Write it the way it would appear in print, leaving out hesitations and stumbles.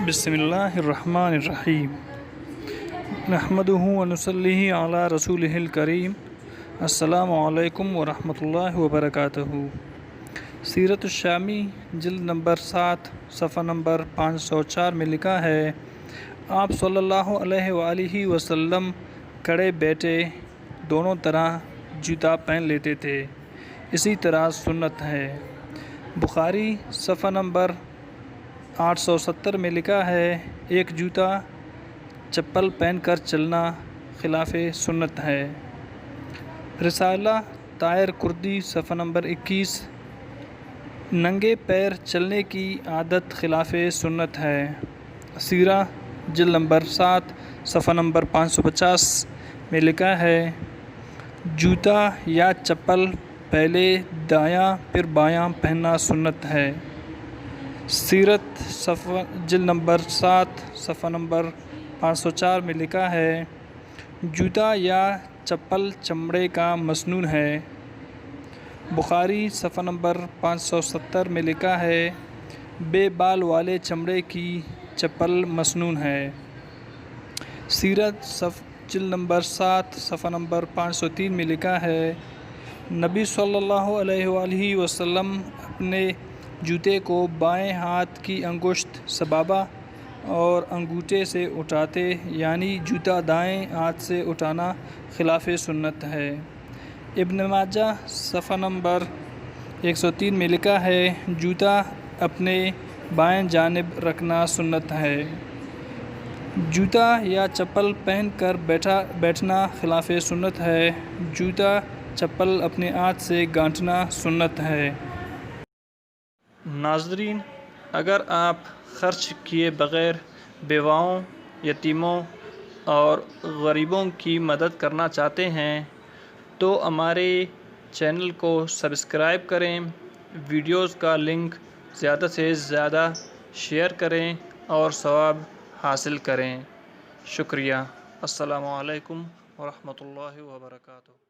بسم اللہ الرحمن الرحیم نحمدہ ونصلی علی رسولہ الکریم السلام علیکم ورحمۃ اللہ وبرکاتہ۔ سیرت الشامی جلد نمبر 7 صفحہ نمبر 504 میں لکھا ہے، آپ صلی اللہ علیہ وآلہ وسلم کھڑے بیٹھے دونوں طرح جوتا پہن لیتے تھے، اسی طرح سنت ہے۔ بخاری صفحہ نمبر 870 میں لکھا ہے، ایک جوتا چپل پہن کر چلنا خلاف سنت ہے۔ رسالہ طاہر کردی صفحہ نمبر 21، ننگے پیر چلنے کی عادت خلاف سنت ہے۔ سیرہ جلد نمبر 7 صفحہ نمبر 550 میں لکھا ہے، جوتا یا چپل پہلے دایاں پھر بایاں پہننا سنت ہے۔ سیرت جلد نمبر 7 صفحہ نمبر 504 میں لکھا ہے، جوتا یا چپل چمڑے کا مصنوع ہے۔ بخاری صفحہ نمبر 570 میں لکھا ہے، بے بال والے چمڑے کی چپل مصنوع ہے۔ سیرت جلد نمبر 7 صفحہ نمبر 503 میں لکھا ہے، نبی صلی اللہ علیہ وآلہ وسلم اپنے جوتے کو بائیں ہاتھ کی انگشت سبابہ اور انگوٹھے سے اٹھاتے، یعنی جوتا دائیں ہاتھ سے اٹھانا خلاف سنت ہے۔ ابن ماجہ صفحہ نمبر 103 میں لکھا ہے، جوتا اپنے بائیں جانب رکھنا سنت ہے۔ جوتا یا چپل پہن کر بیٹھنا خلاف سنت ہے۔ جوتا چپل اپنے ہاتھ سے گانٹھنا سنت ہے۔ ناظرین، اگر آپ خرچ کیے بغیر بیواؤں، یتیموں اور غریبوں کی مدد کرنا چاہتے ہیں تو ہمارے چینل کو سبسکرائب کریں، ویڈیوز کا لنک زیادہ سے زیادہ شیئر کریں اور ثواب حاصل کریں۔ شکریہ۔ السلام علیکم ورحمۃ اللہ وبرکاتہ۔